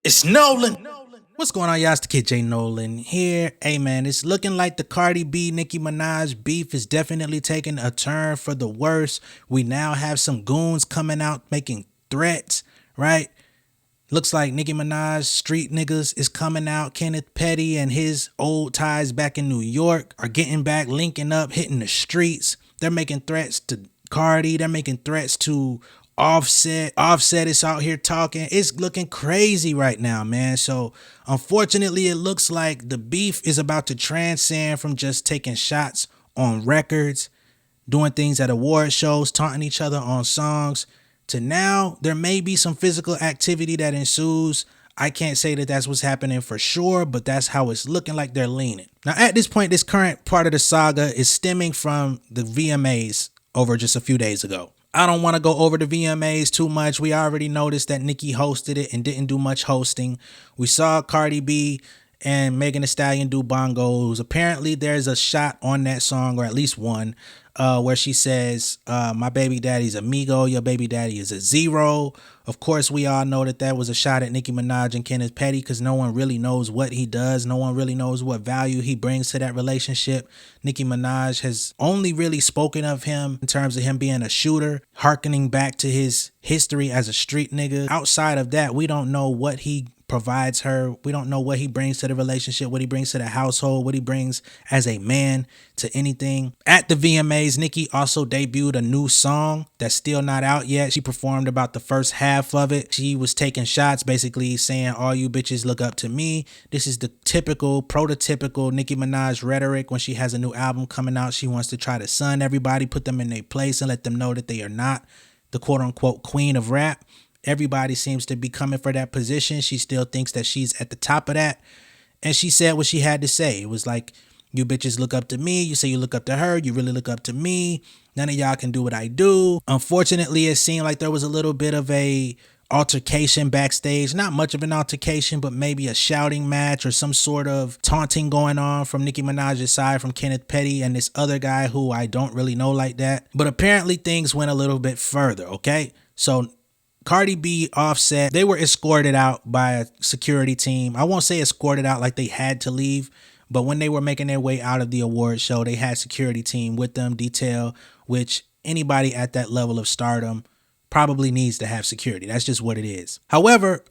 It's Nolan. What's going on, y'all? It's the kid J Nolan here. Hey man, it's looking like the Cardi B Nicki Minaj beef is definitely taking a turn for the worse. We now have some goons coming out making threats, right? Looks like Nicki Minaj street niggas is coming out. Kenneth Petty and his old ties back in New York are getting back, linking up, hitting the streets. They're making threats to Cardi. They're making threats to Offset. Offset is out here talking. It's looking crazy right now, man. So unfortunately, it looks like the beef is about to transcend from just taking shots on records, doing things at award shows, taunting each other on songs, to now there may be some physical activity that ensues. I can't say that that's what's happening for sure, but that's how it's looking like they're leaning. Now, at this point, this current part of the saga is stemming from the VMAs over just a few days ago. I don't want to go over the VMAs too much. We already noticed that Nicki hosted it and didn't do much hosting. We saw Cardi B and Megan Thee Stallion do bongos. Apparently, there's a shot on that song, or at least one, where she says, my baby daddy's amigo, your baby daddy is a zero. Of course, we all know that that was a shot at Nicki Minaj and Kenneth Petty because no one really knows what he does. No one really knows what value he brings to that relationship. Nicki Minaj has only really spoken of him in terms of him being a shooter, hearkening back to his history as a street nigga. Outside of that, we don't know what he provides her. We don't know what he brings to the relationship, what he brings to the household, what he brings as a man to anything. At the VMAs, Nicki also debuted a new song that's still not out yet. She performed about the first half of it. She was taking shots, basically saying, all you bitches look up to me. This is the typical, prototypical Nicki Minaj rhetoric. When she has a new album coming out, she wants to try to sun everybody, put them in their place, and let them know that they are not the quote unquote queen of rap. Everybody seems to be coming for that position. She still thinks that she's at the top of that. And she said what she had to say. It was like, you bitches look up to me. You say you look up to her. You really look up to me. None of y'all can do what I do. Unfortunately, it seemed like there was a little bit of a altercation backstage. Not much of an altercation, but maybe a shouting match or some sort of taunting going on from Nicki Minaj's side, from Kenneth Petty and this other guy who I don't really know like that. But apparently things went a little bit further, okay? So Cardi B, Offset, they were escorted out by a security team. I won't say escorted out like they had to leave, but when they were making their way out of the award show, they had security team with them, detail, which anybody at that level of stardom probably needs to have security. That's just what it is. However,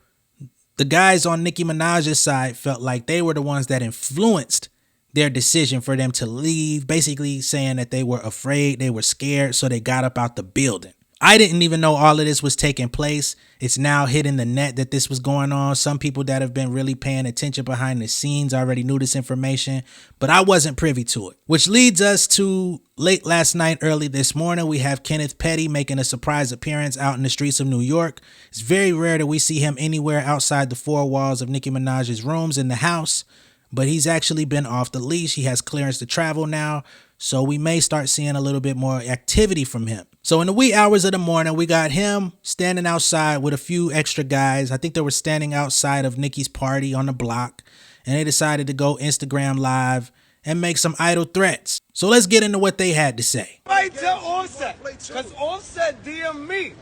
the guys on Nicki Minaj's side felt like they were the ones that influenced their decision for them to leave, basically saying that they were afraid, they were scared, so they got up out the building. I didn't even know all of this was taking place. It's now hitting the net that this was going on. Some people that have been really paying attention behind the scenes already knew this information, but I wasn't privy to it. Which leads us to late last night, early this morning, we have Kenneth Petty making a surprise appearance out in the streets of New York. It's very rare that we see him anywhere outside the four walls of Nicki Minaj's rooms in the house, but he's actually been off the leash. He has clearance to travel now, so we may start seeing a little bit more activity from him. So in the wee hours of the morning, we got him standing outside with a few extra guys. I think they were standing outside of Nicki's party on the block, and they decided to go Instagram live and make some idle threats. So let's get into what they had to say. Right, tell Offset, because Offset DM me.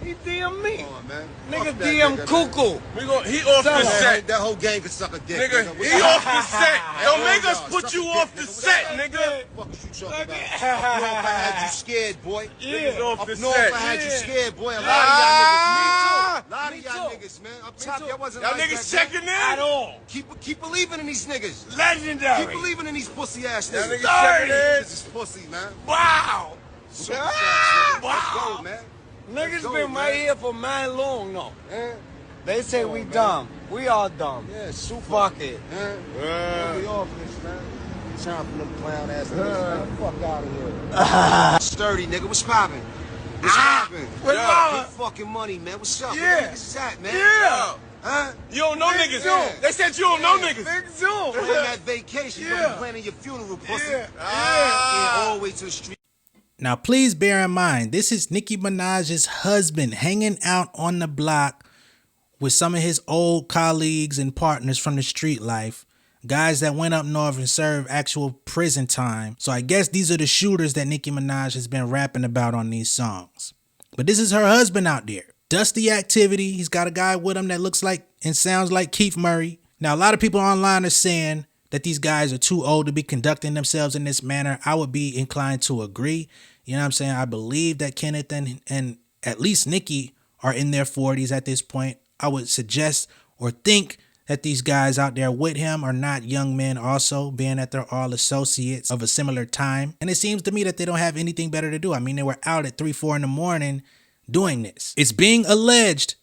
He DM me. Come on, man. Nigga Fuck that DM nigga, Cuckoo. He off the set. That whole gang could suck a dick. Nigga, What's he up? off the set. Don't make us Suck put a you dick, off the nigga. set, What nigga. the fuck you talking about? Up north, I had you scared, boy. Niggas off Up the north, set. I had you scared, boy. A lot Ah! of y'all niggas. A lot Me of y'all too. niggas, man. Up Me top, too. y'all wasn't Y'all like niggas that, checking in? At all. Keep believing in these niggas. Legendary. Keep believing in these pussy ass Y'all niggas. niggas checking in? This is pussy, man. Wow. Super Ah! shots, nigga. Let's Wow. go, man. Niggas go, been man. right here for man long, no. Eh? They say Come on, we man. dumb. We all dumb. Yeah, super. Fuck it. Eh? We off this, man. Chomping them clown ass niggas, man. Fuck out of here. Sturdy, nigga. What's poppin'? What's poppin'? What's Yeah. wrong? Big fucking money, man. What's up? Yeah. Where the niggas is at, man? Yeah. Huh? You don't know Big niggas. Zoom. They said you don't know Yeah. niggas. Big Zoom. Planning that vacation. You Yeah. be planning your funeral, pussy. Yeah. Yeah, all the way to the street. Now, please bear in mind, this is Nicki Minaj's husband hanging out on the block with some of his old colleagues and partners from the street life, guys that went up north and served actual prison time. So I guess these are the shooters that Nicki Minaj has been rapping about on these songs. But this is her husband out there. Dusty activity. He's got a guy with him that looks like and sounds like Keith Murray. Now, a lot of people online are saying that these guys are too old to be conducting themselves in this manner. I would be inclined to agree. You know what I'm saying? I believe that Kenneth and at least Nicki are in their 40s at this point. I would suggest or think that these guys out there with him are not young men also, being that they're all associates of a similar time. And it seems to me that they don't have anything better to do. I mean, they were out at 3, 4 in the morning doing this. It's being alleged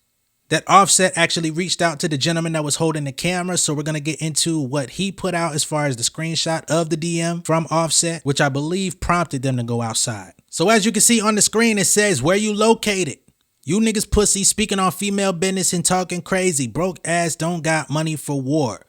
that Offset actually reached out to the gentleman that was holding the camera. So we're going to get into what he put out as far as the screenshot of the DM from Offset, which I believe prompted them to go outside. So as you can see on the screen, it says, "Where you located? You niggas pussy speaking on female business and talking crazy. Broke ass don't got money for war."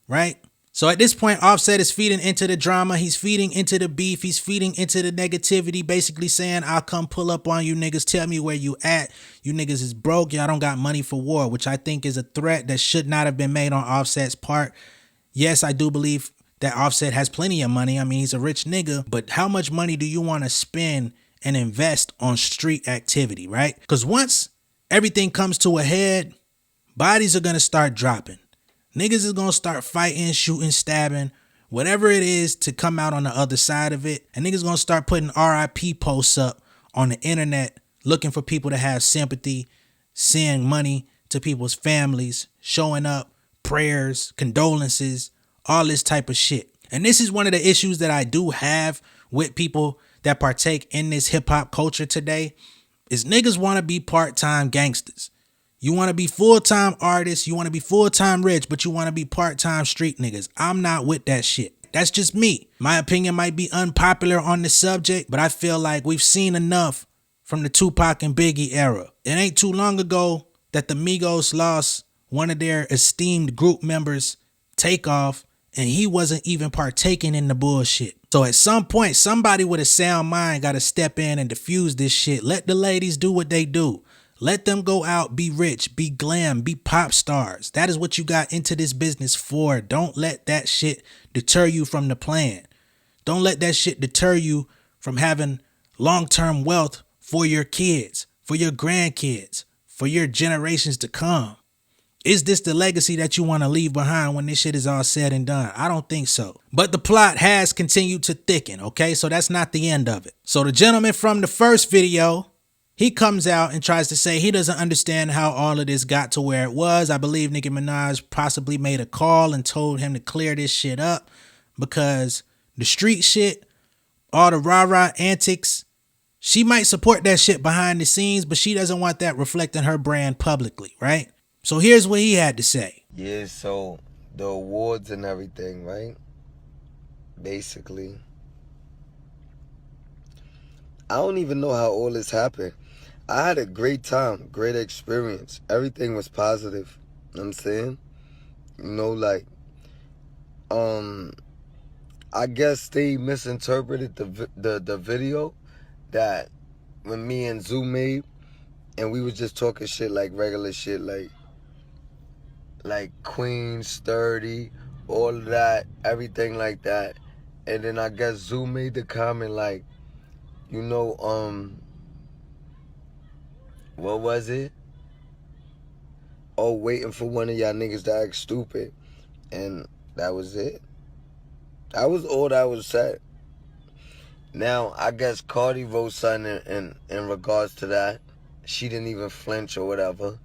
Right? So at this point, Offset is feeding into the drama. He's feeding into the beef. He's feeding into the negativity, basically saying, "I'll come pull up on you niggas. Tell me where you at. You niggas is broke. Y'all don't got money for war," which I think is a threat that should not have been made on Offset's part. Yes, I do believe that Offset has plenty of money. I mean, he's a rich nigga, but how much money do you want to spend and invest on street activity, right? Because once everything comes to a head, bodies are going to start dropping. Niggas is going to start fighting, shooting, stabbing, whatever it is to come out on the other side of it. And niggas going to start putting RIP posts up on the internet, looking for people to have sympathy, send money to people's families, showing up, prayers, condolences, all this type of shit. And this is one of the issues that I do have with people that partake in this hip hop culture today, is niggas want to be part-time gangsters. You want to be full-time artists, you want to be full-time rich, but you want to be part-time street niggas. I'm not with that shit. That's just me. My opinion might be unpopular on the subject, but I feel like we've seen enough from the Tupac and Biggie era. It ain't too long ago that the Migos lost one of their esteemed group members, Takeoff, and he wasn't even partaking in the bullshit. So at some point, somebody with a sound mind got to step in and diffuse this shit. Let the ladies do what they do. Let them go out, be rich, be glam, be pop stars. That is what you got into this business for. Don't let that shit deter you from the plan. Don't let that shit deter you from having long-term wealth for your kids, for your grandkids, for your generations to come. Is this the legacy that you want to leave behind when this shit is all said and done? I don't think so. But the plot has continued to thicken, okay? So that's not the end of it. So the gentleman from the first video, he comes out and tries to say he doesn't understand how all of this got to where it was. I believe Nicki Minaj possibly made a call and told him to clear this shit up because the street shit, all the rah-rah antics, she might support that shit behind the scenes, but she doesn't want that reflecting her brand publicly, right? So here's what he had to say. Yeah, so the awards and everything, right? Basically, I don't even know how all this happened. I had a great time, great experience. Everything was positive. You know what I'm saying? You know, like, I guess they misinterpreted the video that when me and Zoo made, and we was just talking shit like regular shit, like Queens 30, all of that, everything like that. And then I guess Zoo made the comment like, you know, what was it? Oh, waiting for one of y'all niggas to act stupid. And that was it. That was all that was said. Now, I guess Cardi wrote something in regards to that. She didn't even flinch or whatever.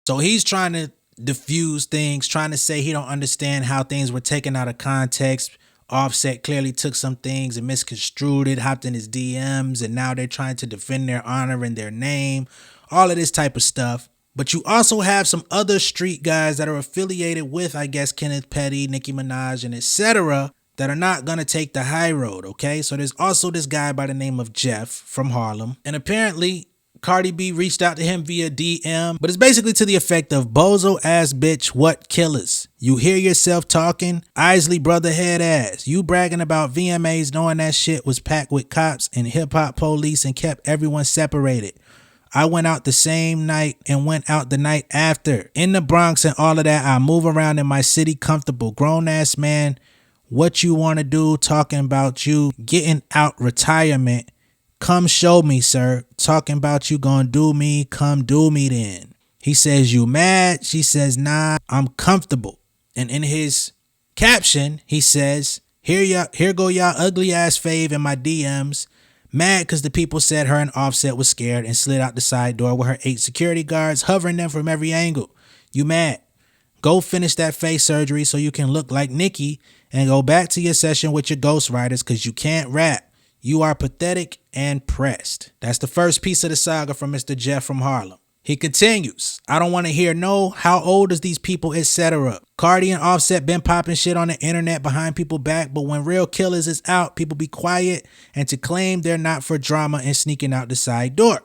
So he's trying to diffuse things, trying to say he don't understand how things were taken out of context. Offset clearly took some things and misconstrued it, hopped in his DMs, and now they're trying to defend their honor and their name, all of this type of stuff. But you also have some other street guys that are affiliated with, I guess, Kenneth Petty, Nicki Minaj, and etc., that are not going to take the high road, okay? So there's also this guy by the name of Jeff from Harlem, and apparently Cardi B reached out to him via DM, but it's basically to the effect of, "Bozo ass bitch, what killers? You hear yourself talking? Isley brother head ass. You bragging about VMAs knowing that shit was packed with cops and hip hop police and kept everyone separated. I went out the same night and went out the night after. In the Bronx and all of that, I move around in my city comfortable. Grown ass man, what you want to do talking about you getting out retirement? Come show me, sir. Talking about you gonna do me, come do me then." He says, "You mad?" She says, "Nah, I'm comfortable." And in his caption, he says, here go y'all ugly ass fave in my DMs. Mad because the people said her and Offset was scared and slid out the side door with her 8 security guards hovering them from every angle. You mad? Go finish that face surgery so you can look like Nicki and go back to your session with your ghostwriters because you can't rap. You are pathetic and pressed. That's the first piece of the saga from Mr. Jeff from Harlem. He continues, "I don't want to hear no how old is these people, etc. Cardi and Offset been popping shit on the internet behind people's back, but when real killers is out, people be quiet and to claim they're not for drama and sneaking out the side door.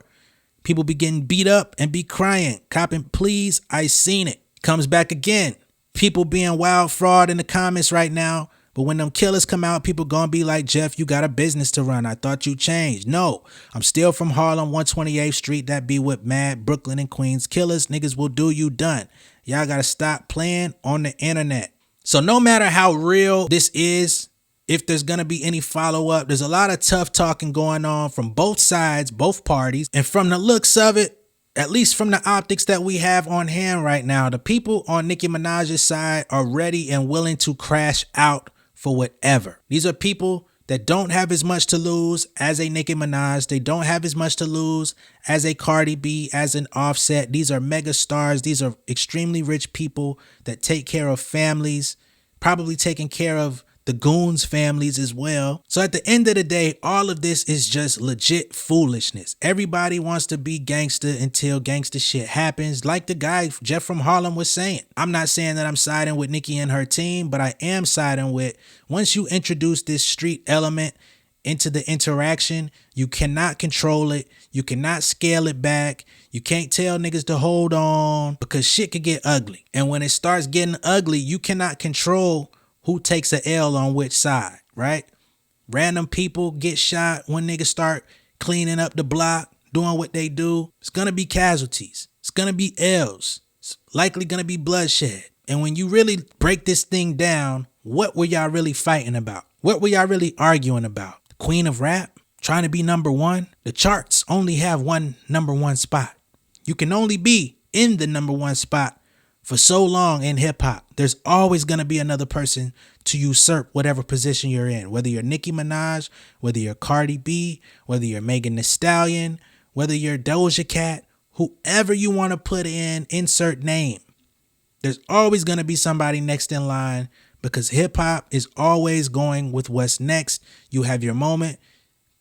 People be getting beat up and be crying, copping please, I seen it." Comes back again. People being wild fraud in the comments right now. But when them killers come out, people gonna be like, "Jeff, you got a business to run. I thought you changed." No, I'm still from Harlem, 128th Street. That be with mad Brooklyn and Queens killers. Niggas will do you done. Y'all gotta stop playing on the internet. So no matter how real this is, if there's gonna be any follow-up, there's a lot of tough talking going on from both sides, both parties. And from the looks of it, at least from the optics that we have on hand right now, the people on Nicki Minaj's side are ready and willing to crash out for whatever. These are people that don't have as much to lose as a Nicki Minaj. They don't have as much to lose as a Cardi B, as an Offset. These are mega stars. These are extremely rich people that take care of families, probably taking care of the Goons families as well. So at the end of the day, all of this is just legit foolishness. Everybody wants to be gangster until gangster shit happens. Like the guy Jeff from Harlem was saying. I'm not saying that I'm siding with Nicki and her team, but I am siding with, once you introduce this street element into the interaction, you cannot control it. You cannot scale it back. You can't tell niggas to hold on because shit could get ugly. And when it starts getting ugly, you cannot control who takes a L on which side, right? Random people get shot when niggas start cleaning up the block, doing what they do. It's gonna be casualties. It's gonna be L's. It's likely gonna be bloodshed. And when you really break this thing down, what were y'all really fighting about? What were y'all really arguing about? The queen of rap? Trying to be number one? The charts only have one number one spot. You can only be in the number one spot for so long in hip hop. There's always going to be another person to usurp whatever position you're in. Whether you're Nicki Minaj, whether you're Cardi B, whether you're Megan Thee Stallion, whether you're Doja Cat, whoever you want to put in, insert name. There's always going to be somebody next in line because hip hop is always going with what's next. You have your moment,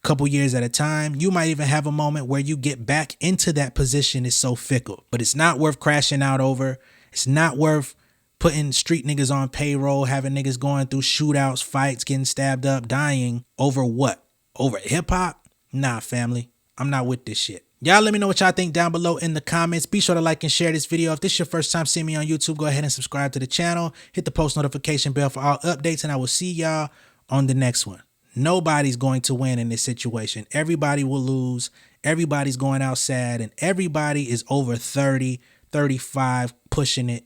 couple years at a time. You might even have a moment where you get back into that position. It's so fickle, but it's not worth crashing out over. It's not worth putting street niggas on payroll, having niggas going through shootouts, fights, getting stabbed up, dying over what? Over hip hop? Nah, family. I'm not with this shit. Y'all let me know what y'all think down below in the comments. Be sure to like and share this video. If this is your first time seeing me on YouTube, go ahead and subscribe to the channel. Hit the post notification bell for all updates, and I will see y'all on the next one. Nobody's going to win in this situation. Everybody will lose. Everybody's going out sad, and everybody is over 30, 35, pushing it.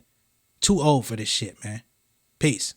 Too old for this shit, man. Peace.